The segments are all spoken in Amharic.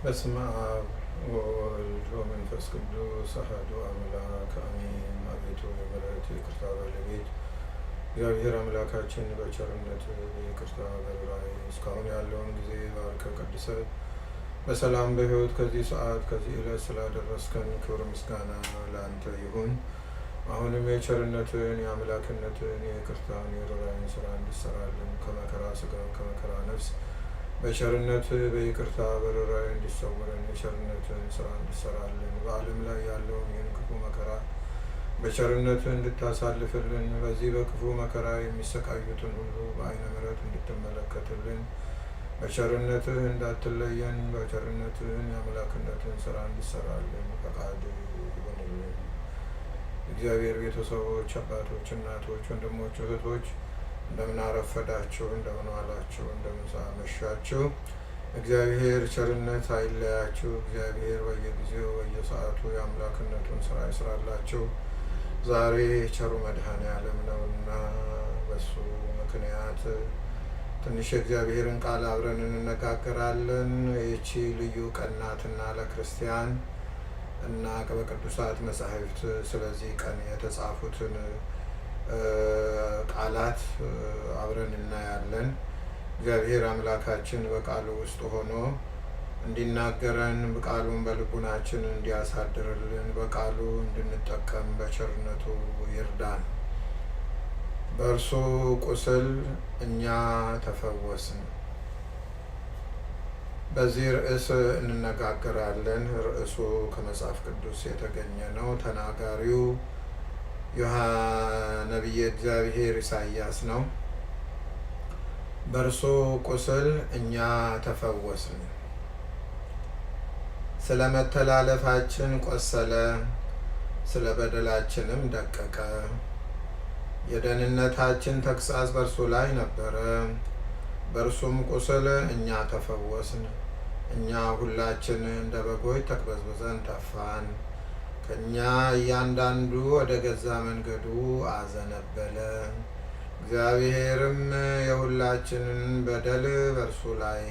በስመ አብ ወወልድ ወመንፈስ ቅዱስ አሐዱ አምላክ አሜን። አቤቱ የምሕረት ይቅርታ ባለቤት እግዚአብሔር አምላካችን በቸርነት ይቅርታ በርኅራኄ እስካሁን ያለውን ጊዜ ባርከ ቀድሰ በሰላም በሕይወት ከዚህ ሰዓት ከዚህ ዕለት ስላደረስከን ክብር ምስጋና ለአንተ ይሁን። አሁንም የቸርነትን የአምላክነትን የይቅርታን የርኅራኄን ስራ እንድሰራልን ከመከራ ስጋ ከመከራ ነፍስ በቸርነት በይቅርታ በርኅራኄ እንዲሰውረን የቸርነትን ስራ እንድሰራልን በዓለም ላይ ያለውን ይህን ክፉ መከራ በቸርነት እንድታሳልፍልን በዚህ በክፉ መከራ የሚሰቃዩትን ሁሉ በዓይነ ምሕረት እንድትመለከትልን በቸርነትህ እንዳትለየን በቸርነትህን የአምላክነትን ስራ እንድሰራልን ፈቃድ ይሆንልን። እግዚአብሔር ቤተሰቦች፣ አባቶች፣ እናቶች፣ ወንድሞች፣ እህቶች እንደምን አረፈዳችሁ፣ እንደምን ዋላችሁ፣ እንደምን አመሻችሁ። እግዚአብሔር ቸርነት አይለያችሁ። እግዚአብሔር በየጊዜው በየሰዓቱ የአምላክነቱን ስራ ይስራላችሁ። ዛሬ ቸሩ መድኃኔዓለም ነውና በሱ ምክንያት ትንሽ የእግዚአብሔርን ቃል አብረን እንነጋገራለን። ይቺ ልዩ ቀን ናትና ለክርስቲያን እና በቅዱሳት መጻሕፍት ስለዚህ ቀን የተጻፉትን ቃላት አብረን እናያለን። እግዚአብሔር አምላካችን በቃሉ ውስጥ ሆኖ እንዲናገረን ቃሉን በልቡናችን እንዲያሳድርልን በቃሉ እንድንጠቀም በቸርነቱ ይርዳን። በእርሱ ቁስል እኛ ተፈወስን። በዚህ ርዕስ እንነጋገራለን። ርዕሱ ከመጽሐፍ ቅዱስ የተገኘ ነው። ተናጋሪው ነቢየ እግዚአብሔር ኢሳይያስ ነው። በእርሱ ቁስል እኛ ተፈወስን፣ ስለ መተላለፋችን ቆሰለ፣ ስለ በደላችንም ደቀቀ። የደህንነታችን ተግሣጽ በእርሱ ላይ ነበረ፣ በእርሱም ቁስል እኛ ተፈወስን። እኛ ሁላችን እንደ በጎች ተቅበዝብዘን ጠፋን፣ ከእኛ እያንዳንዱ ወደ ገዛ መንገዱ አዘነበለ። እግዚአብሔርም የሁላችንን በደል በእርሱ ላይ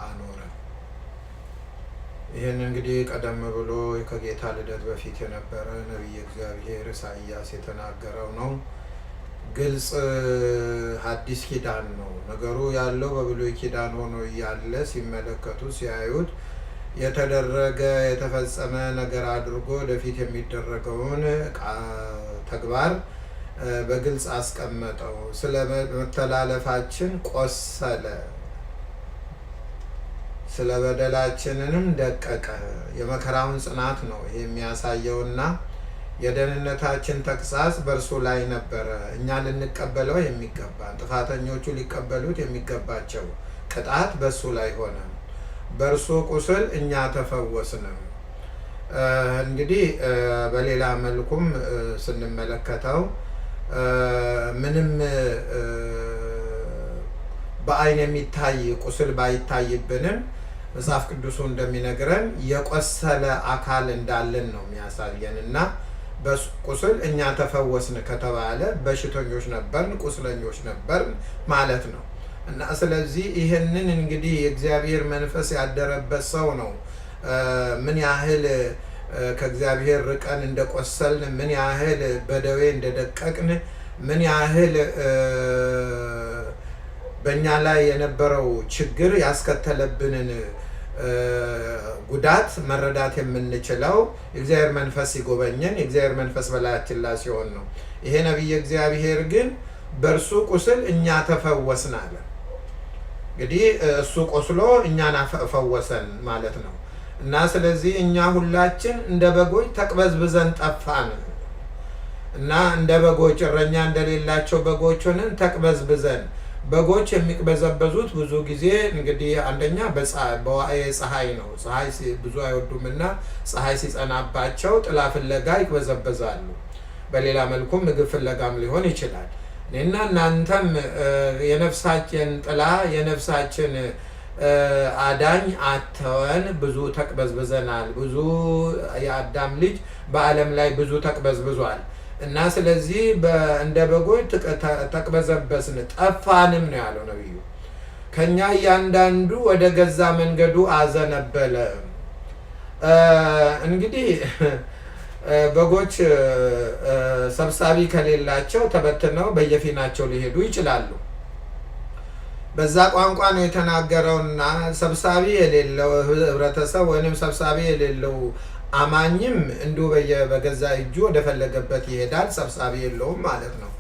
አኖረ። ይህን እንግዲህ ቀደም ብሎ ከጌታ ልደት በፊት የነበረ ነቢየ እግዚአብሔር ኢሳይያስ የተናገረው ነው። ግልጽ ሐዲስ ኪዳን ነው። ነገሩ ያለው በብሉይ ኪዳን ሆኖ እያለ ሲመለከቱ ሲያዩት የተደረገ የተፈጸመ ነገር አድርጎ ወደፊት የሚደረገውን ተግባር በግልጽ አስቀመጠው። ስለ መተላለፋችን ቆሰለ፣ ስለ በደላችንንም ደቀቀ። የመከራውን ጽናት ነው ይሄ የሚያሳየውና የደህንነታችን ተግሣጽ በእርሱ ላይ ነበረ። እኛ ልንቀበለው የሚገባን ጥፋተኞቹ ሊቀበሉት የሚገባቸው ቅጣት በእሱ ላይ ሆነ። በእርሱ ቁስል እኛ ተፈወስንም። እንግዲህ በሌላ መልኩም ስንመለከተው ምንም በዓይን የሚታይ ቁስል ባይታይብንም መጽሐፍ ቅዱሱ እንደሚነግረን የቆሰለ አካል እንዳለን ነው የሚያሳየን እና በቁስል እኛ ተፈወስን ከተባለ በሽተኞች ነበርን፣ ቁስለኞች ነበርን ማለት ነው። እና ስለዚህ ይህንን እንግዲህ የእግዚአብሔር መንፈስ ያደረበት ሰው ነው ምን ያህል ከእግዚአብሔር ርቀን እንደቆሰልን፣ ምን ያህል በደዌ እንደደቀቅን፣ ምን ያህል በእኛ ላይ የነበረው ችግር ያስከተለብንን ጉዳት መረዳት የምንችለው የእግዚአብሔር መንፈስ ሲጎበኘን የእግዚአብሔር መንፈስ በላያችን ላይ ሲሆን ነው። ይሄ ነቢየ እግዚአብሔር ግን በእርሱ ቁስል እኛ ተፈወስን አለ። እንግዲህ እሱ ቆስሎ እኛን ፈወሰን ማለት ነው እና ስለዚህ እኛ ሁላችን እንደ በጎች ተቅበዝብዘን ጠፋን እና እንደ በጎች እረኛ እንደሌላቸው በጎች ሆነን ተቅበዝብዘን። በጎች የሚቅበዘበዙት ብዙ ጊዜ እንግዲህ አንደኛ በዋዕየ ፀሐይ ነው። ፀሐይ ብዙ አይወዱምና ፀሐይ ሲጸናባቸው ጥላ ፍለጋ ይቅበዘበዛሉ። በሌላ መልኩም ምግብ ፍለጋም ሊሆን ይችላል። እኔና እናንተም የነፍሳችን ጥላ የነፍሳችን አዳኝ አተወን ብዙ ተቅበዝብዘናል። ብዙ የአዳም ልጅ በዓለም ላይ ብዙ ተቅበዝብዟል እና ስለዚህ እንደ በጎች ተቅበዘበስን ጠፋንም ነው ያለው ነቢዩ። ከኛ እያንዳንዱ ወደ ገዛ መንገዱ አዘነበለ። እንግዲህ በጎች ሰብሳቢ ከሌላቸው ተበትነው በየፊናቸው ሊሄዱ ይችላሉ። በዛ ቋንቋ ነው የተናገረውና ሰብሳቢ የሌለው ህብረተሰብ ወይንም ሰብሳቢ የሌለው አማኝም እንዲሁ በገዛ እጁ ወደፈለገበት ይሄዳል፣ ሰብሳቢ የለውም ማለት ነው።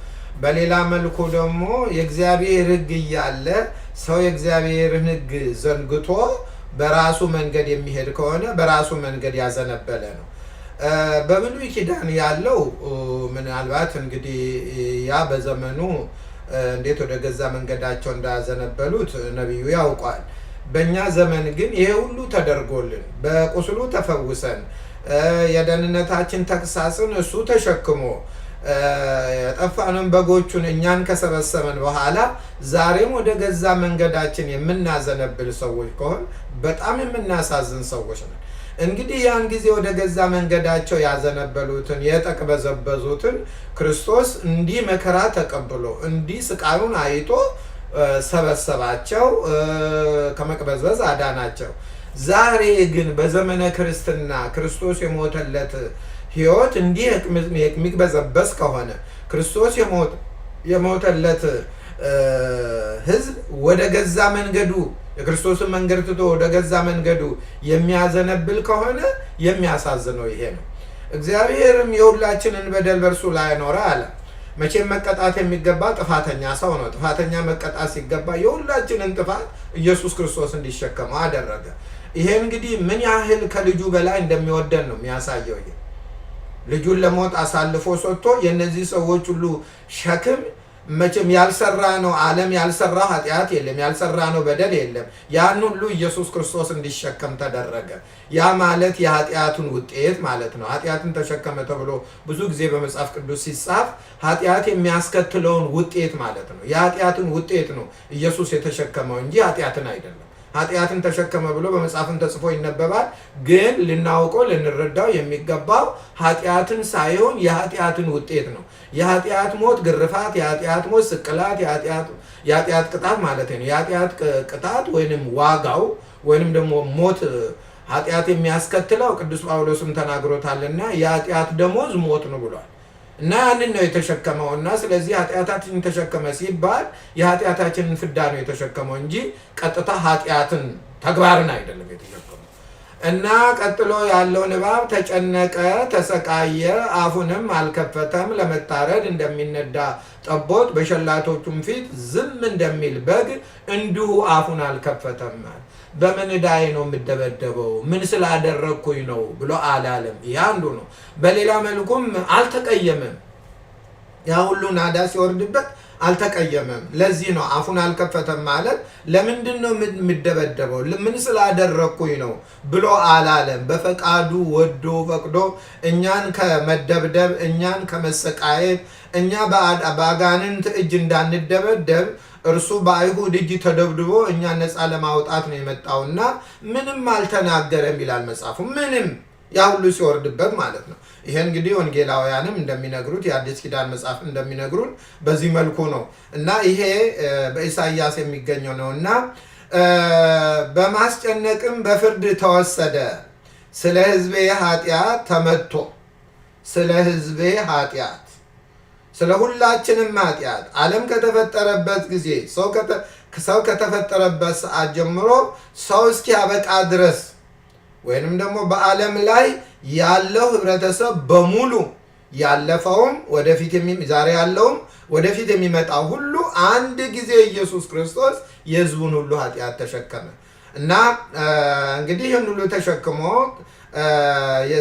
በሌላ መልኩ ደግሞ የእግዚአብሔር ሕግ እያለ ሰው የእግዚአብሔርን ሕግ ዘንግቶ በራሱ መንገድ የሚሄድ ከሆነ በራሱ መንገድ ያዘነበለ ነው። በብሉይ ኪዳን ያለው ምናልባት እንግዲህ ያ በዘመኑ እንዴት ወደ ገዛ መንገዳቸው እንዳዘነበሉት ነቢዩ ያውቋል። በእኛ ዘመን ግን ይሄ ሁሉ ተደርጎልን በቁስሉ ተፈውሰን የደህንነታችን ተግሳጽን እሱ ተሸክሞ የጠፋንን በጎቹን እኛን ከሰበሰበን በኋላ ዛሬም ወደ ገዛ መንገዳችን የምናዘነብል ሰዎች ከሆን በጣም የምናሳዝን ሰዎች ነን። እንግዲህ ያን ጊዜ ወደ ገዛ መንገዳቸው ያዘነበሉትን የተቅበዘበዙትን ክርስቶስ እንዲህ መከራ ተቀብሎ እንዲህ ስቃዩን አይቶ ሰበሰባቸው፣ ከመቅበዝበዝ አዳናቸው። ዛሬ ግን በዘመነ ክርስትና ክርስቶስ የሞተለት ሕይወት እንዲህ የሚቅበዘበዝ ከሆነ ክርስቶስ የሞተለት ሕዝብ ወደ ገዛ መንገዱ የክርስቶስን መንገድ ትቶ ወደ ገዛ መንገዱ የሚያዘነብል ከሆነ የሚያሳዝነው ይሄ ነው። እግዚአብሔርም የሁላችንን በደል በእርሱ ላይ አኖረ አለ። መቼም መቀጣት የሚገባ ጥፋተኛ ሰው ነው። ጥፋተኛ መቀጣት ሲገባ የሁላችንን ጥፋት ኢየሱስ ክርስቶስ እንዲሸከመው አደረገ። ይሄ እንግዲህ ምን ያህል ከልጁ በላይ እንደሚወደን ነው የሚያሳየው። ይሄ ልጁን ለሞት አሳልፎ ሰጥቶ የእነዚህ ሰዎች ሁሉ ሸክም መቼም ያልሰራ ነው ዓለም ያልሰራው ኃጢአት የለም፣ ያልሰራ ነው በደል የለም። ያን ሁሉ ኢየሱስ ክርስቶስ እንዲሸከም ተደረገ። ያ ማለት የኃጢአቱን ውጤት ማለት ነው። ኃጢአትን ተሸከመ ተብሎ ብዙ ጊዜ በመጽሐፍ ቅዱስ ሲጻፍ ኃጢአት የሚያስከትለውን ውጤት ማለት ነው። የኃጢአትን ውጤት ነው ኢየሱስ የተሸከመው እንጂ ኃጢአትን አይደለም። ኃጢአትን ተሸከመ ብሎ በመጽሐፍም ተጽፎ ይነበባል። ግን ልናውቀው ልንረዳው የሚገባው ኃጢአትን ሳይሆን የኃጢአትን ውጤት ነው። የኃጢአት ሞት ግርፋት፣ የኃጢአት ሞት ስቅላት፣ የኃጢአት ቅጣት ማለት ነው። የኃጢአት ቅጣት ወይንም ዋጋው ወይንም ደግሞ ሞት ኃጢአት የሚያስከትለው ቅዱስ ጳውሎስም ተናግሮታልና የኃጢአት ደሞዝ ሞት ነው ብሏል። እና ያንን ነው የተሸከመው። እና ስለዚህ ኃጢአታችንን ተሸከመ ሲባል የኃጢአታችንን ፍዳ ነው የተሸከመው እንጂ ቀጥታ ኃጢአትን ተግባርን አይደለም የተሸከመው። እና ቀጥሎ ያለው ንባብ ተጨነቀ፣ ተሰቃየ፣ አፉንም አልከፈተም፣ ለመታረድ እንደሚነዳ ጠቦት በሸላቶቹም ፊት ዝም እንደሚል በግ እንዲሁ አፉን አልከፈተም። በምን ዕዳዬ ነው የምደበደበው? ምን ስላደረግኩኝ ነው ብሎ አላለም። ይህ አንዱ ነው። በሌላ መልኩም አልተቀየመም። ያ ሁሉ ናዳ ሲወርድበት አልተቀየመም። ለዚህ ነው አፉን አልከፈተም ማለት። ለምንድን ነው የምደበደበው? ምን ስላደረግኩኝ ነው ብሎ አላለም። በፈቃዱ ወዶ ፈቅዶ እኛን ከመደብደብ እኛን ከመሰቃየት እኛ በአጋንንት እጅ እንዳንደበደብ እርሱ በአይሁድ እጅ ተደብድቦ እኛን ነፃ ለማውጣት ነው የመጣውና ምንም አልተናገረም ይላል መጽሐፉ። ምንም ያ ሁሉ ሲወርድበት ማለት ነው። ይሄ እንግዲህ ወንጌላውያንም እንደሚነግሩት የአዲስ ኪዳን መጽሐፍ እንደሚነግሩን በዚህ መልኩ ነው እና ይሄ በኢሳይያስ የሚገኘው ነው እና በማስጨነቅም በፍርድ ተወሰደ፣ ስለ ሕዝቤ ኃጢአት ተመቶ፣ ስለ ሕዝቤ ኃጢአት ስለ ሁላችንም ኃጢአት ዓለም ከተፈጠረበት ጊዜ ሰው ከተፈጠረበት ሰዓት ጀምሮ ሰው እስኪያበቃ ድረስ ወይንም ደግሞ በዓለም ላይ ያለው ህብረተሰብ በሙሉ ያለፈውም ወደፊት ዛሬ ያለውም ወደፊት የሚመጣው ሁሉ አንድ ጊዜ ኢየሱስ ክርስቶስ የሕዝቡን ሁሉ ኃጢአት ተሸከመ እና እንግዲህ ይህን ሁሉ ተሸክሞ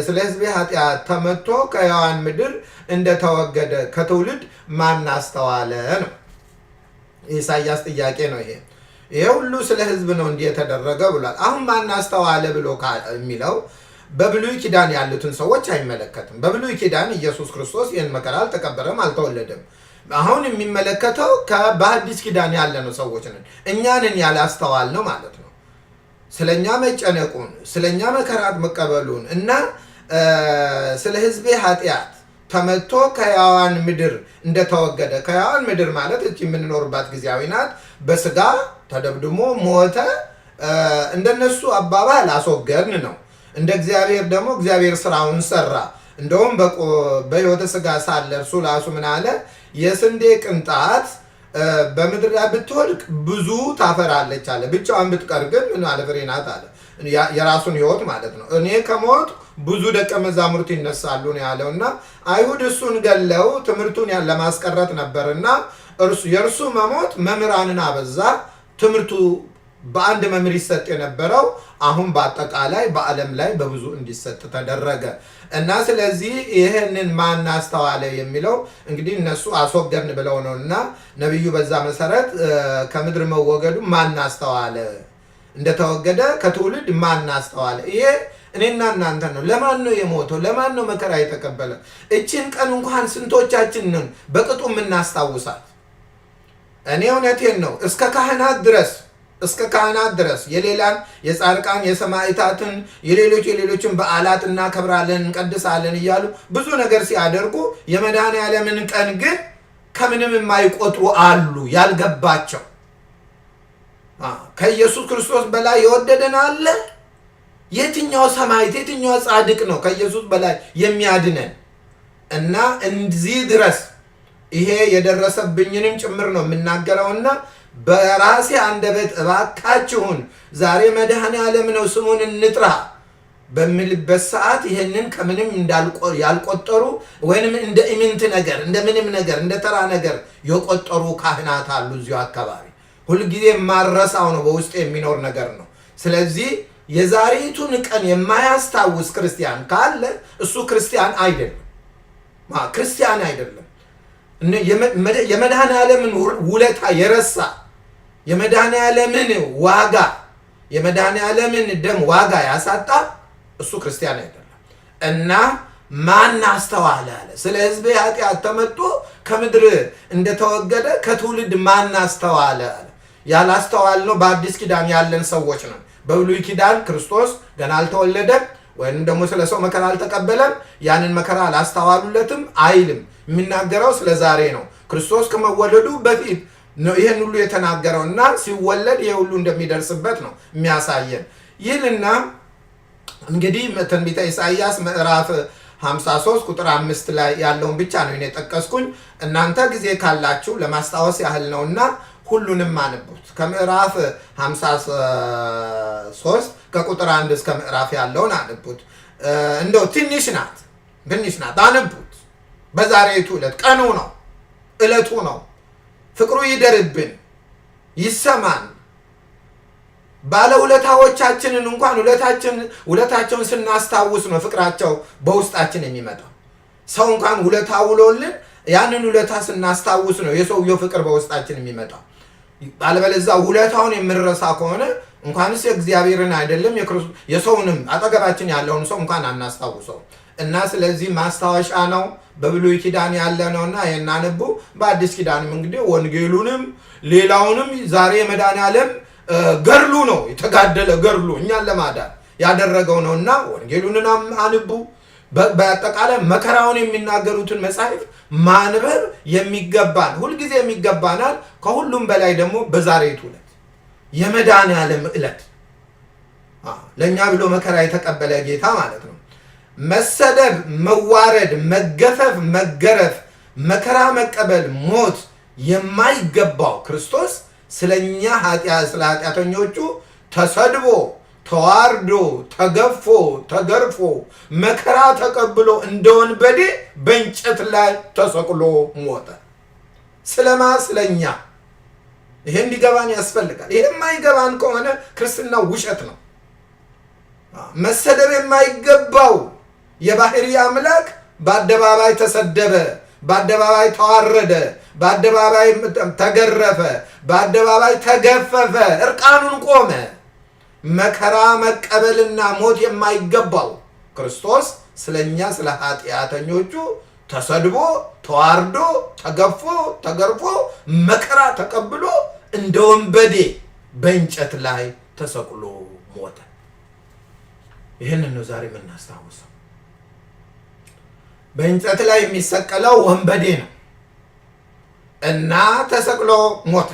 ስለ ሕዝቤ ኃጢአት ተመቶ ከሕያዋን ምድር እንደተወገደ ከትውልድ ማን አስተዋለ ነው። የኢሳይያስ ጥያቄ ነው ይሄ። ይሄ ሁሉ ስለ ሕዝብ ነው እንዲህ የተደረገ ብሏል። አሁን ማን አስተዋለ ብሎ የሚለው በብሉይ ኪዳን ያሉትን ሰዎች አይመለከትም። በብሉይ ኪዳን ኢየሱስ ክርስቶስ ይህን መከራ አልተቀበለም፣ አልተወለደም። አሁን የሚመለከተው በአዲስ ኪዳን ያለነው ሰዎች ነን። እኛንን ያላስተዋል ነው ማለት ነው። ስለኛ መጨነቁን፣ ስለኛ መከራት መቀበሉን እና ስለ ሕዝቤ ኃጢአት ተመቶ ከሕያዋን ምድር እንደተወገደ። ከሕያዋን ምድር ማለት እቺ የምንኖርባት ጊዜያዊ ናት። በስጋ ተደብድሞ ሞተ። እንደነሱ አባባል አስወገድን ነው። እንደ እግዚአብሔር ደግሞ እግዚአብሔር ስራውን ሰራ። እንደውም በሕይወተ ሥጋ ሳለ እርሱ ራሱ ምን አለ? የስንዴ ቅንጣት በምድር ላይ ብትወድቅ ብዙ ታፈራለች አለ። ብቻዋን ብትቀር ግን ምን አለ? ፍሬ ናት አለ። የራሱን ሕይወት ማለት ነው። እኔ ከሞት ብዙ ደቀ መዛሙርት ይነሳሉ ነው ያለውና አይሁድ እሱን ገለው ትምህርቱን ለማስቀረት ነበርና የእርሱ መሞት መምህራንን አበዛ። ትምህርቱ በአንድ መምህር ይሰጥ የነበረው አሁን በአጠቃላይ በዓለም ላይ በብዙ እንዲሰጥ ተደረገ እና ስለዚህ ይህንን ማን አስተዋለ የሚለው እንግዲህ እነሱ አስወገድን ብለው ነው እና ነቢዩ በዛ መሰረት ከምድር መወገዱ ማን አስተዋለ፣ እንደተወገደ ከትውልድ ማን አስተዋለ። ይሄ እኔና እናንተ ነው። ለማን ነው የሞተው? ለማን ነው መከራ የተቀበለ? እችን ቀን እንኳን ስንቶቻችንን በቅጡ የምናስታውሳት? እኔ እውነቴን ነው እስከ ካህናት ድረስ የሌላን የጻድቃን የሰማዕታትን የሌሎችን በዓላት እናከብራለን እንቀድሳለን እያሉ ብዙ ነገር ሲያደርጉ የመድኃኔዓለምን ቀን ግን ከምንም የማይቆጥሩ አሉ ያልገባቸው። ከኢየሱስ ክርስቶስ በላይ የወደደን አለ? የትኛው ሰማዕት የትኛው ጻድቅ ነው ከኢየሱስ በላይ የሚያድነን? እና እንዚህ ድረስ ይሄ የደረሰብኝንም ጭምር ነው የምናገረውና በራሴ አንደበት እባካችሁን ዛሬ መድኃኔዓለም ነው ስሙን እንጥራ በሚልበት ሰዓት ይሄንን ከምንም ያልቆጠሩ ወይንም እንደ ኢምንት ነገር እንደ ምንም ነገር እንደ ተራ ነገር የቆጠሩ ካህናት አሉ እዚሁ አካባቢ። ሁልጊዜ ማረሳው ነው በውስጥ የሚኖር ነገር ነው። ስለዚህ የዛሬቱን ቀን የማያስታውስ ክርስቲያን ካለ እሱ ክርስቲያን አይደለም። የመድኃኔዓለምን ውለታ የረሳ የመድኃኔዓለምን ዋጋ የመድኃኔዓለምን ደም ዋጋ ያሳጣ እሱ ክርስቲያን አይደለም። እና ማን አስተዋለ አለ። ስለ ሕዝቤ ኃጢአት ተመቶ ከምድር እንደተወገደ ከትውልድ ማን አስተዋለ አለ። ያላስተዋልነው በአዲስ ኪዳን ያለን ሰዎች ነው። በብሉይ ኪዳን ክርስቶስ ገና አልተወለደም ወይም ደግሞ ስለ ሰው መከራ አልተቀበለም፣ ያንን መከራ አላስተዋሉለትም አይልም። የሚናገረው ስለ ዛሬ ነው። ክርስቶስ ከመወለዱ በፊት ነው ይሄን ሁሉ የተናገረው እና ሲወለድ ይሄ ሁሉ እንደሚደርስበት ነው የሚያሳየን። ይህንና እንግዲህ ትንቢተ ኢሳይያስ ምዕራፍ 53 ቁጥር 5 ላይ ያለውን ብቻ ነው እኔ ጠቀስኩኝ። እናንተ ጊዜ ካላችሁ ለማስታወስ ያህል ነውና ሁሉንም አንቡት። ከምዕራፍ 53 ከቁጥር 1 እስከ ምዕራፍ ያለውን አንቡት። እንደው ትንሽ ናት አንቡት። በዛሬቱ ዕለት ቀኑ ነው፣ ዕለቱ ነው። ፍቅሩ ይደርብን፣ ይሰማን። ባለውለታዎቻችንን እንኳን ውለታቸውን ስናስታውስ ነው ፍቅራቸው በውስጣችን የሚመጣው። ሰው እንኳን ውለታ ውሎልን ያንን ውለታ ስናስታውስ ነው የሰውየው ፍቅር በውስጣችን የሚመጣው። አለበለዚያ ውለታውን የምንረሳ ከሆነ እንኳንስ የእግዚአብሔርን አይደለም የሰውንም አጠገባችን ያለውን ሰው እንኳን አናስታውሰው እና ስለዚህ ማስታወሻ ነው። በብሉይ ኪዳን ያለ ነውና የናነቡ በአዲስ ኪዳንም እንግዲህ ወንጌሉንም ሌላውንም ዛሬ መድኃኔዓለም ገርሉ ነው የተጋደለ ገርሉ እኛን ለማዳን ያደረገው ነውና ወንጌሉንም አንቡ። በአጠቃላይ መከራውን የሚናገሩትን መጻሕፍት ማንበብ የሚገባን ሁልጊዜ የሚገባናል። ከሁሉም በላይ ደግሞ በዛሬቱ ዕለት የመድኃኔዓለም ዕለት ለእኛ ብሎ መከራ የተቀበለ ጌታ ማለት ነው። መሰደብ፣ መዋረድ፣ መገፈፍ፣ መገረፍ፣ መከራ መቀበል፣ ሞት የማይገባው ክርስቶስ ስለኛ ስለ ኃጢአተኞቹ ተሰድቦ ተዋርዶ ተገፎ ተገርፎ መከራ ተቀብሎ እንደ ወንበዴ በእንጨት ላይ ተሰቅሎ ሞተ። ስለማ ስለኛ። ይሄ እንዲገባን ያስፈልጋል። ይሄ የማይገባን ከሆነ ክርስትና ውሸት ነው። መሰደብ የማይገባው የባህሪ አምላክ በአደባባይ ተሰደበ፣ በአደባባይ ተዋረደ፣ በአደባባይ ተገረፈ፣ በአደባባይ ተገፈፈ፣ እርቃኑን ቆመ። መከራ መቀበልና ሞት የማይገባው ክርስቶስ ስለኛ ስለ ኃጢአተኞቹ ተሰድቦ ተዋርዶ ተገፎ ተገርፎ መከራ ተቀብሎ እንደ ወንበዴ በእንጨት ላይ ተሰቅሎ ሞተ። ይህንን ነው ዛሬ የምናስታውሰው። በእንጨት ላይ የሚሰቀለው ወንበዴ ነው እና ተሰቅሎ ሞተ።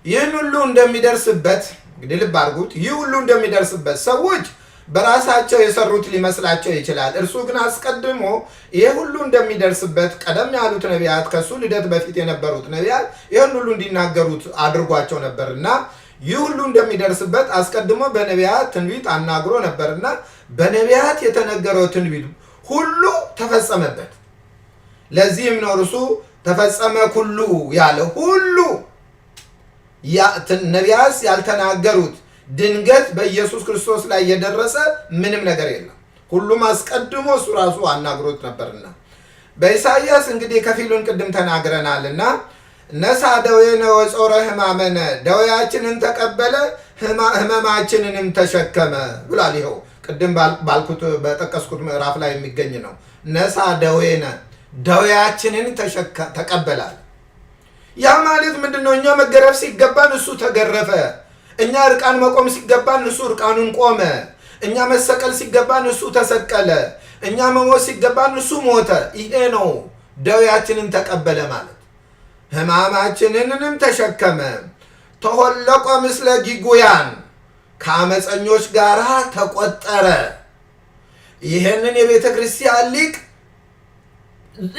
ይህን ሁሉ እንደሚደርስበት እንግዲህ ልብ አድርጉት። ይህ ሁሉ እንደሚደርስበት ሰዎች በራሳቸው የሰሩት ሊመስላቸው ይችላል። እርሱ ግን አስቀድሞ ይህ ሁሉ እንደሚደርስበት ቀደም ያሉት ነቢያት፣ ከሱ ልደት በፊት የነበሩት ነቢያት ይህን ሁሉ እንዲናገሩት አድርጓቸው ነበርና ይህ ሁሉ እንደሚደርስበት አስቀድሞ በነቢያት ትንቢት አናግሮ ነበርና በነቢያት የተነገረው ትንቢት ሁሉ ተፈጸመበት። ለዚህም ነው እርሱ ተፈጸመ ሁሉ ያለ። ሁሉ ነቢያት ያልተናገሩት ድንገት በኢየሱስ ክርስቶስ ላይ የደረሰ ምንም ነገር የለም። ሁሉም አስቀድሞ እሱ ራሱ አናግሮት ነበርና በኢሳይያስ እንግዲህ ከፊሉን ቅድም ተናግረናልና ነሳ ደዌነ ወጾረ ሕማመነ፣ ደዌያችንን ተቀበለ ሕመማችንንም ተሸከመ ብሏል። ይኸው ቅድም ባልኩት በጠቀስኩት ምዕራፍ ላይ የሚገኝ ነው። ነሳ ደዌነ፣ ደዌያችንን ተቀበላል። ያ ማለት ምንድነው? እኛ መገረፍ ሲገባን እሱ ተገረፈ። እኛ እርቃን መቆም ሲገባን እሱ እርቃኑን ቆመ። እኛ መሰቀል ሲገባን እሱ ተሰቀለ። እኛ መሞት ሲገባን እሱ ሞተ። ይሄ ነው ደዌያችንን ተቀበለ ማለት። ሕማማችንንም ተሸከመ። ተሆለቆ ምስለ ጊጉያን፣ ከአመፀኞች ጋር ተቆጠረ። ይሄንን የቤተ ክርስቲያን ሊቅ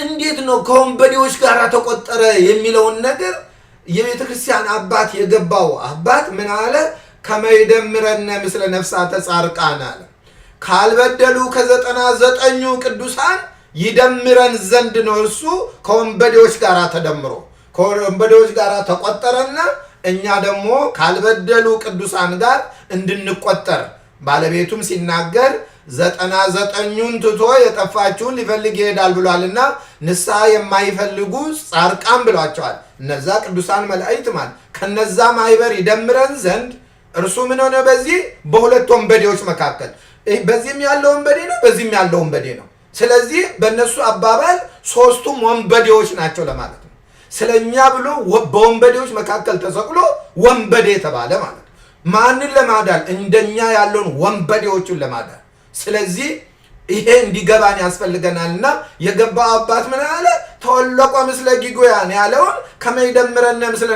እንዴት ነው ከወንበዴዎች ጋር ተቆጠረ የሚለውን ነገር የቤተ ክርስቲያን አባት የገባው አባት ምን አለ? ከመይደምረነ ምስለ ነፍሳተ ጻርቃን አለ። ካልበደሉ ከ99 ቅዱሳን ይደምረን ዘንድ ነው እርሱ ከወንበዴዎች ጋር ተደምሮ ከወንበዴዎች ጋር ተቆጠረና እኛ ደግሞ ካልበደሉ ቅዱሳን ጋር እንድንቆጠር ባለቤቱም ሲናገር 99ን ትቶ የጠፋችውን ሊፈልግ ይሄዳል ብሏልና ንስሐ የማይፈልጉ ጻርቃን ብሏቸዋል። እነዛ ቅዱሳን መላእክት ማለት ከነዛ ማይበር ይደምረን ዘንድ እርሱ ምን ሆነ? በዚህ በሁለት ወንበዴዎች መካከል በዚህም ያለው ወንበዴ ነው፣ በዚህም ያለው ወንበዴ ነው። ስለዚህ በእነሱ አባባል ሶስቱም ወንበዴዎች ናቸው ለማለት ነው። ስለኛ ብሎ በወንበዴዎች መካከል ተሰቅሎ ወንበዴ ተባለ ማለት ነው። ማንን ለማዳን? እንደኛ ያለውን ወንበዴዎቹን ለማዳን። ስለዚህ ይሄ እንዲገባን ያስፈልገናልና የገባው አባት ምን አለ? ተወለቆ ምስለ ጊጉያን ያለውን ከመይደምረነ ምስለ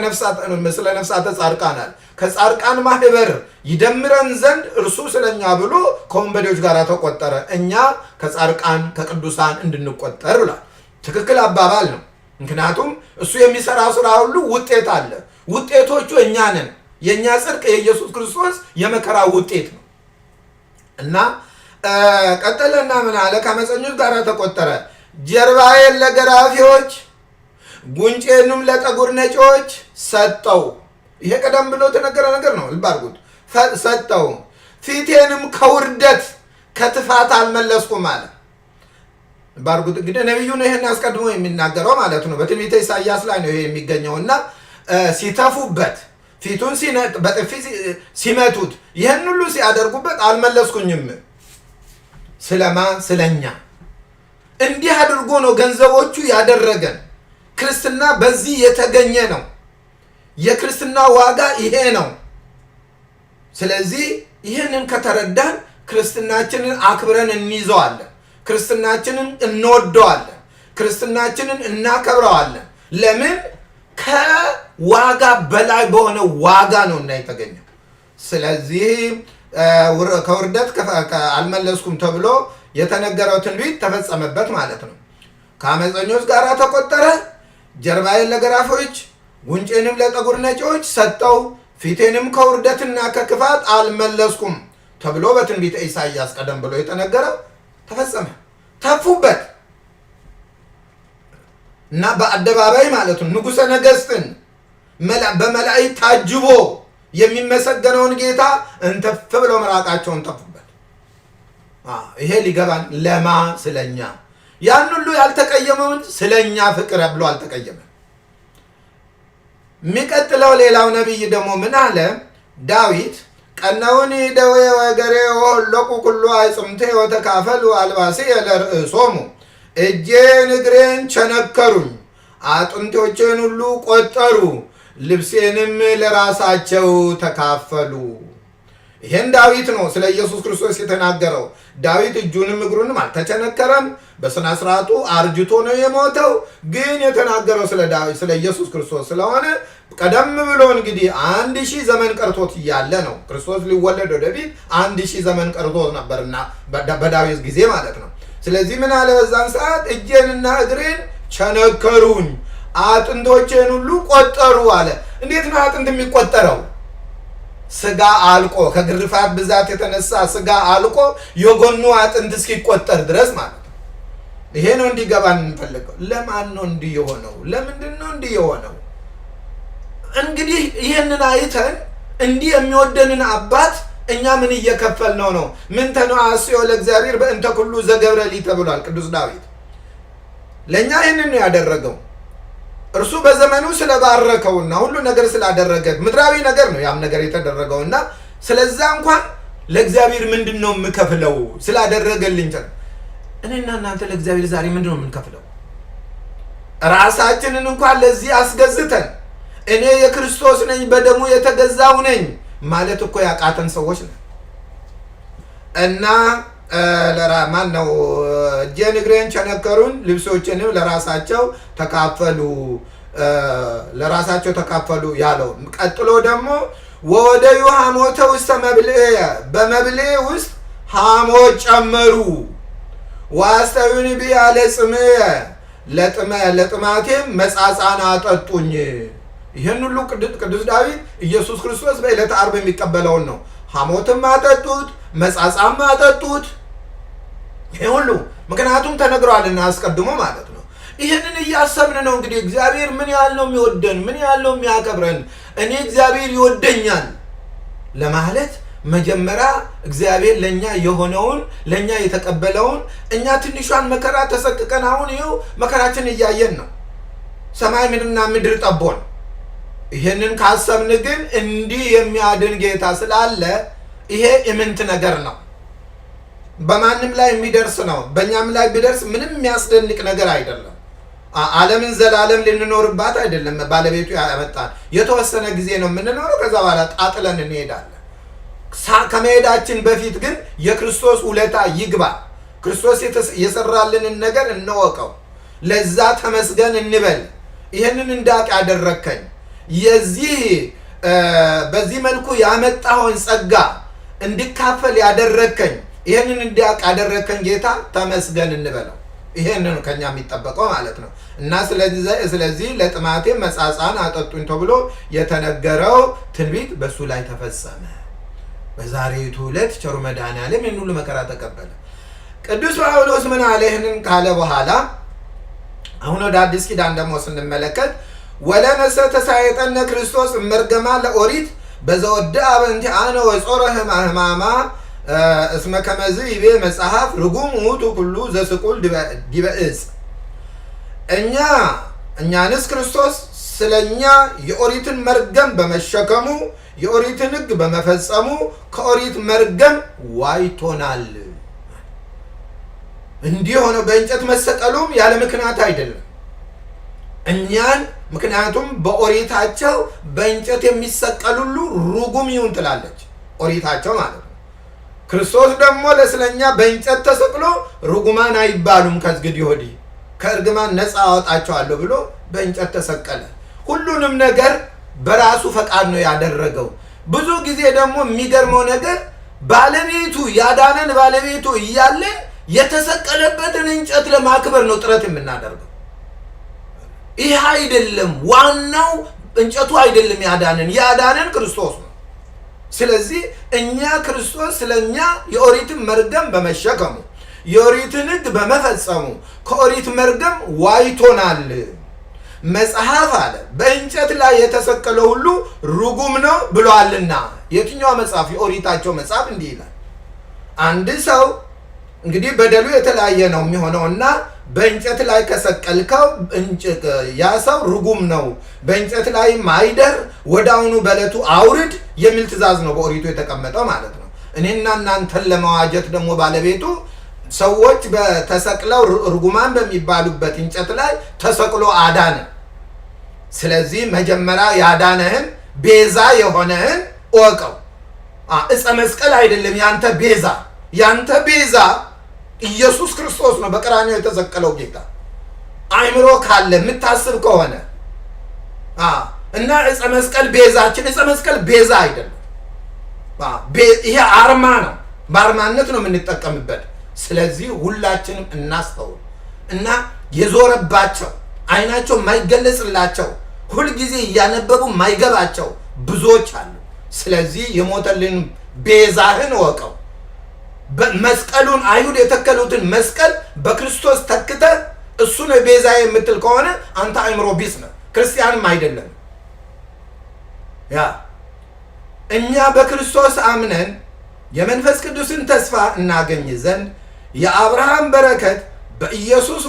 ነፍሳተ ጻድቃን አለ። ከጻድቃን ማህበር ይደምረን ዘንድ እርሱ ስለኛ ብሎ ከወንበዴዎች ጋር ተቆጠረ፣ እኛ ከጻድቃን ከቅዱሳን እንድንቆጠር ብሏል። ትክክል አባባል ነው። ምክንያቱም እሱ የሚሰራ ስራ ሁሉ ውጤት አለ። ውጤቶቹ እኛ ነን። የእኛ ጽድቅ የኢየሱስ ክርስቶስ የመከራ ውጤት ነው እና ቀጠለና ምን አለ? ከአመፀኞች ጋር ተቆጠረ። ጀርባዬን ለገራፊዎች ጉንጬንም ለጠጉር ነጪዎች ሰጠው። ይሄ ቀደም ብሎ የተነገረ ነገር ነው። ልብ አድርጉት። ሰጠው። ፊቴንም ከውርደት ከትፋት አልመለስኩም አለ። ልብ አድርጉት። እንግዲህ ነቢዩ ነው ይሄን አስቀድሞ የሚናገረው ማለት ነው። በትንቢተ ኢሳይያስ ላይ ነው ይሄ የሚገኘውና ሲተፉበት፣ ፊቱን በጥፊ ሲመቱት፣ ይህን ሁሉ ሲያደርጉበት አልመለስኩኝም። ስለማ ስለኛ እንዲህ አድርጎ ነው ገንዘቦቹ ያደረገን። ክርስትና በዚህ የተገኘ ነው። የክርስትና ዋጋ ይሄ ነው። ስለዚህ ይህንን ከተረዳን ክርስትናችንን አክብረን እንይዘዋለን። ክርስትናችንን እንወደዋለን። ክርስትናችንን እናከብረዋለን። ለምን? ከዋጋ በላይ በሆነ ዋጋ ነው እና የተገኘው። ስለዚህ ከውርደት አልመለስኩም ተብሎ የተነገረው ትንቢት ተፈጸመበት ማለት ነው። ከአመፀኞች ጋር ተቆጠረ። ጀርባዬን ለገራፎች ጉንጬንም ለጠጉር ነጪዎች ሰጠው፣ ፊቴንም ከውርደትና ከክፋት አልመለስኩም ተብሎ በትንቢተ ኢሳይያስ ቀደም ብሎ የተነገረው ተፈጸመ። ተፉበት እና በአደባባይ ማለት ነው ንጉሠ ነገሥትን በመላእክት ታጅቦ የሚመሰገነውን ጌታ እንተፍ ብለው ምራቃቸውን ተፉበት። ይሄ ሊገባን ለማ ስለኛ ያን ሁሉ ያልተቀየመውን ስለኛ ፍቅር ብሎ አልተቀየመም። የሚቀጥለው ሌላው ነቢይ ደግሞ ምን አለ? ዳዊት ቀነውን ደዌ ወገሬ ወለቁ ኩሉ አይጽምቴ ወተካፈሉ አልባሴ ለርእሶሙ፣ እጄን እግሬን ቸነከሩኝ፣ አጥንቶቼን ሁሉ ቆጠሩ፣ ልብሴንም ለራሳቸው ተካፈሉ። ይሄን ዳዊት ነው ስለ ኢየሱስ ክርስቶስ የተናገረው። ዳዊት እጁንም እግሩንም አልተቸነከረም። በስነ ስርዓቱ አርጅቶ ነው የሞተው። ግን የተናገረው ስለ ዳዊት ስለ ኢየሱስ ክርስቶስ ስለሆነ ቀደም ብሎ እንግዲህ 1000 ዘመን ቀርቶት እያለ ነው ክርስቶስ ሊወለድ ወደፊት 1000 ዘመን ቀርቶት ነበርና በዳዊት ጊዜ ማለት ነው። ስለዚህ ምን አለ በዛን ሰዓት እጄንና እግሬን ቸነከሩኝ፣ አጥንቶቼን ሁሉ ቆጠሩ አለ። እንዴት ነው አጥንት የሚቆጠረው? ስጋ አልቆ ከግርፋት ብዛት የተነሳ ስጋ አልቆ የጎኑ አጥንት እስኪቆጠር ድረስ ማለት ነው። ይሄ ነው እንዲገባን እንፈልገው። ለማን ነው እንዲህ የሆነው? ለምንድን ነው እንዲህ የሆነው? እንግዲህ ይህንን አይተን እንዲህ የሚወደንን አባት እኛ ምን እየከፈልነው ነው? ምን ተነአስዮ ለእግዚአብሔር በእንተ ኩሉ ዘገብረ ሊ ተብሏል ቅዱስ ዳዊት። ለእኛ ይህንን ነው ያደረገው። እርሱ በዘመኑ ስለባረከውና ሁሉ ነገር ስላደረገ ምድራዊ ነገር ነው ያም ነገር የተደረገውና ስለዛ እንኳን ለእግዚአብሔር ምንድን ነው የምከፍለው? ስላደረገልኝ። እኔና እናንተ ለእግዚአብሔር ዛሬ ምንድን ነው የምንከፍለው? ራሳችንን እንኳን ለዚህ አስገዝተን እኔ የክርስቶስ ነኝ በደሙ የተገዛው ነኝ ማለት እኮ ያቃተን ሰዎች ነን። እና ማን ነው እጄን እግሬን ቸነከሩን፣ ልብሶችንም ለራሳቸው ተካፈሉ ያለው። ቀጥሎ ደግሞ ወወደዩ ሐሞተ ውስተ መብልዕ፣ በመብልዕ ውስጥ ሐሞት ጨመሩ። ዋስተዩኒ ቢያለ ጽምዕ፣ ለጥማቴም መጻጻን አጠጡኝ። ይህን ሁሉ ቅዱስ ዳዊት ኢየሱስ ክርስቶስ በዕለተ ዓርብ የሚቀበለውን ነው። ሐሞትም አጠጡት፣ መጻጻም አጠጡት። ይሄ ሁሉ ምክንያቱም ተነግሯልና አስቀድሞ ማለት ነው። ይህንን እያሰብን ነው እንግዲህ እግዚአብሔር ምን ያህል ነው የሚወደን፣ ምን ያህል ነው የሚያከብረን። እኔ እግዚአብሔር ይወደኛል ለማለት መጀመሪያ እግዚአብሔር ለኛ የሆነውን ለኛ የተቀበለውን እኛ ትንሿን መከራ ተሰቅቀን አሁን ይኸው መከራችን እያየን ነው። ሰማይ ምድርና ምድር ጠቦን። ይሄንን ካሰብን ግን እንዲህ የሚያድን ጌታ ስላለ ይሄ ኢምንት ነገር ነው። በማንም ላይ የሚደርስ ነው። በእኛም ላይ ቢደርስ ምንም የሚያስደንቅ ነገር አይደለም። ዓለምን ዘላለም ልንኖርባት አይደለም ባለቤቱ ያመጣን። የተወሰነ ጊዜ ነው የምንኖረው። ከዛ በኋላ ጣጥለን እንሄዳለን። ከመሄዳችን በፊት ግን የክርስቶስ ውለታ ይግባ። ክርስቶስ የሰራልንን ነገር እንወቀው። ለዛ ተመስገን እንበል። ይህንን እንዳቅ ያደረከኝ በዚህ መልኩ ያመጣውን ጸጋ እንድካፈል ያደረከኝ ይህንን እንዲያቅ ያደረከኝ ጌታ ተመስገን እንበለው። ይሄንን ከኛ የሚጠበቀው ማለት ነው። እና ስለዚህ ለጥማቴ መጻጻን አጠጡኝ ተብሎ የተነገረው ትንቢት በሱ ላይ ተፈጸመ። በዛሬቱ ዕለት ቸሩ መድኃኔዓለም ይህን ሁሉ መከራ ተቀበለ። ቅዱስ ጳውሎስ ምን አለ? ይህንን ካለ በኋላ አሁን ወደ አዲስ ኪዳን ደግሞ ስንመለከት ወለነሰ ተሳየጠነ ክርስቶስ እመርገማ ለኦሪት በዘወድአ በእንቲአነ ወጾረ ሕማማ እስመ ከመዝ ይቤ መጽሐፍ ርጉም ውእቱ ኩሉ ዘስቁል ዲበ ዕፅ። እኛንስ ክርስቶስ ስለኛ የኦሪትን መርገም በመሸከሙ የኦሪትን ሕግ በመፈጸሙ ከኦሪት መርገም ዋይቶናል። እንዲህ ሆነ በእንጨት መሰቀሉም ያለ ምክንያት አይደለም። እኛን ምክንያቱም በኦሪታቸው በእንጨት የሚሰቀሉሉ ርጉም ይሁን ትላለች ኦሪታቸው ማለት ነው። ክርስቶስ ደግሞ ለስለኛ በእንጨት ተሰቅሎ ርጉማን አይባሉም ከእንግዲህ ወዲህ ከእርግማን ነፃ አወጣቸዋለሁ ብሎ በእንጨት ተሰቀለ። ሁሉንም ነገር በራሱ ፈቃድ ነው ያደረገው። ብዙ ጊዜ ደግሞ የሚገርመው ነገር ባለቤቱ ያዳነን ባለቤቱ እያለን የተሰቀለበትን እንጨት ለማክበር ነው ጥረት የምናደርገው። ይህ አይደለም ዋናው፣ እንጨቱ አይደለም ያዳነን ክርስቶስ ነው። ስለዚህ እኛ ክርስቶስ ስለኛ የኦሪትን መርገም በመሸከሙ የኦሪትን ሕግ በመፈጸሙ ከኦሪት መርገም ዋይቶናል። መጽሐፍ አለ በእንጨት ላይ የተሰቀለው ሁሉ ርጉም ነው ብሏልና። የትኛው መጽሐፍ? የኦሪታቸው መጽሐፍ እንዲህ ይላል። አንድ ሰው እንግዲህ በደሉ የተለያየ ነው የሚሆነውና በእንጨት ላይ ከሰቀልከው ያ ሰው ርጉም ነው፣ በእንጨት ላይ ማይደር ወዳውኑ በዕለቱ አውርድ የሚል ትእዛዝ ነው በኦሪቱ የተቀመጠው ማለት ነው። እኔና እናንተን ለመዋጀት ደግሞ ባለቤቱ ሰዎች በተሰቅለው ርጉማን በሚባሉበት እንጨት ላይ ተሰቅሎ አዳነ። ስለዚህ መጀመሪያ ያዳነህን ቤዛ የሆነህን እወቀው። እፀ መስቀል አይደለም ያንተ ቤዛ ኢየሱስ ክርስቶስ ነው በቀራንዮ የተሰቀለው ጌታ። አይምሮ ካለ የምታስብ ከሆነ እና እፀ መስቀል ቤዛችን፣ እፀ መስቀል ቤዛ አይደለም። ይሄ አርማ ነው፣ በአርማነት ነው የምንጠቀምበት። ስለዚህ ሁላችንም እናስተውል እና የዞረባቸው አይናቸው የማይገለጽላቸው ሁልጊዜ እያነበቡ የማይገባቸው ብዙዎች አሉ። ስለዚህ የሞተልን ቤዛህን ወቀው። መስቀሉን አይሁድ የተከሉትን መስቀል በክርስቶስ ተክተ እሱ ነው ቤዛ የምትል ከሆነ አንተ አይምሮ ቢስ ነው፣ ክርስቲያንም አይደለም። እኛ በክርስቶስ አምነን የመንፈስ ቅዱስን ተስፋ እናገኝ ዘንድ የአብርሃም በረከት በኢየሱስ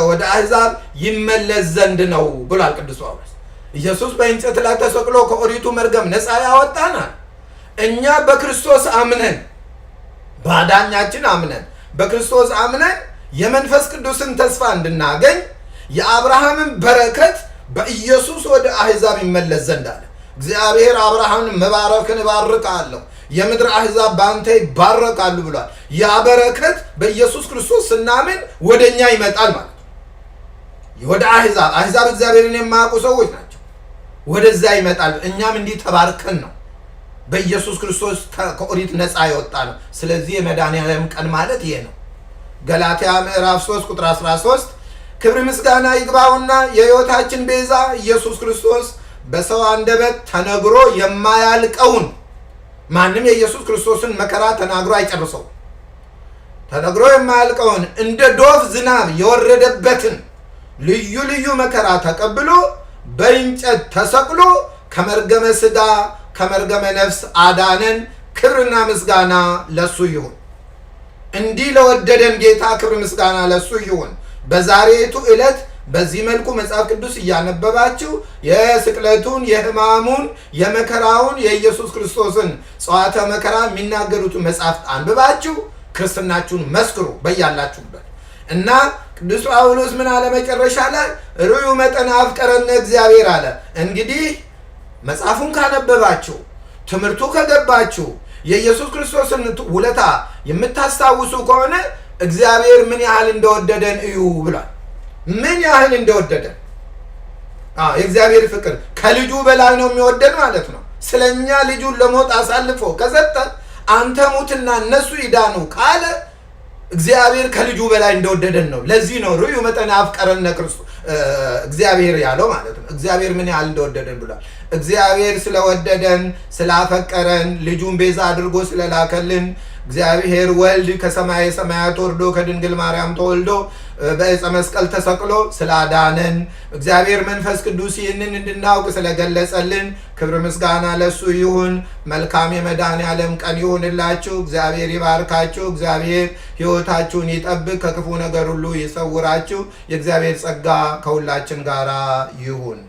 ወደ አሕዛብ ይመለስ ዘንድ ነው ብሏል ቅዱስ ጳውሎስ። ኢየሱስ በእንጨት ላይ ተሰቅሎ ከኦሪቱ መርገም ነፃ ያወጣናል። እኛ በክርስቶስ አምነን ባዳኛችን አምነን በክርስቶስ አምነን የመንፈስ ቅዱስን ተስፋ እንድናገኝ የአብርሃምን በረከት በኢየሱስ ወደ አሕዛብ ይመለስ ዘንድ አለ። እግዚአብሔር አብርሃምን መባረክን እባርካለሁ የምድር አሕዛብ በአንተ ይባረካሉ ብሏል። ያ በረከት በኢየሱስ ክርስቶስ ስናምን ወደኛ ይመጣል ማለት ነው። ወደ አሕዛብ እግዚአብሔርን የማያውቁ ሰዎች ናቸው። ወደዛ ይመጣል። እኛም እንዲህ ተባርከን ነው በኢየሱስ ክርስቶስ ከኦሪት ነፃ የወጣ ነው። ስለዚህ የመድኃኔዓለም ቀን ማለት ይሄ ነው። ገላትያ ምዕራፍ 3 ቁጥር 13 ክብር ምስጋና ይግባውና የሕይወታችን ቤዛ ኢየሱስ ክርስቶስ በሰው አንደበት ተነግሮ የማያልቀውን ማንም የኢየሱስ ክርስቶስን መከራ ተናግሮ አይጨርሰው። ተነግሮ የማያልቀውን እንደ ዶፍ ዝናብ የወረደበትን ልዩ ልዩ መከራ ተቀብሎ በእንጨት ተሰቅሎ ከመርገመ ሥጋ ከመርገመ ነፍስ አዳነን። ክብርና ምስጋና ለሱ ይሁን። እንዲህ ለወደደን ጌታ ክብር ምስጋና ለሱ ይሁን። በዛሬቱ ዕለት በዚህ መልኩ መጽሐፍ ቅዱስ እያነበባችሁ የስቅለቱን፣ የሕማሙን፣ የመከራውን የኢየሱስ ክርስቶስን ጸዋተ መከራ የሚናገሩትን መጽሐፍት አንብባችሁ ክርስትናችሁን መስክሩ በያላችሁበት። እና ቅዱስ ጳውሎስ ምን አለ መጨረሻ ላይ? ርዩ መጠነ አፍቀረነ እግዚአብሔር አለ። እንግዲህ መጽሐፉን ካነበባችሁ ትምህርቱ ከገባችሁ የኢየሱስ ክርስቶስን ውለታ የምታስታውሱ ከሆነ እግዚአብሔር ምን ያህል እንደወደደን እዩ ብሏል። ምን ያህል እንደወደደን የእግዚአብሔር ፍቅር ከልጁ በላይ ነው የሚወደን ማለት ነው። ስለኛ ልጁን ለሞት አሳልፎ ከሰጠ አንተ ሙትና እነሱ ይዳኑ ካለ እግዚአብሔር ከልጁ በላይ እንደወደደን ነው። ለዚህ ነው ርዩ መጠነ አፍቀረነ ክርስቶስ እግዚአብሔር ያለው ማለት ነው። እግዚአብሔር ምን ያህል እንደወደደን ብሏል። እግዚአብሔር ስለወደደን ስላፈቀረን ልጁን ቤዛ አድርጎ ስለላከልን እግዚአብሔር ወልድ ከሰማየ ሰማያት ወርዶ ከድንግል ማርያም ተወልዶ በዕፀ መስቀል ተሰቅሎ ስላዳነን እግዚአብሔር መንፈስ ቅዱስ ይህንን እንድናውቅ ስለገለጸልን ክብር ምስጋና ለሱ ይሁን። መልካም የመድኃኔዓለም ቀን ይሁንላችሁ። እግዚአብሔር ይባርካችሁ። እግዚአብሔር ሕይወታችሁን ይጠብቅ፣ ከክፉ ነገር ሁሉ ይሰውራችሁ። የእግዚአብሔር ጸጋ ከሁላችን ጋር ይሁን።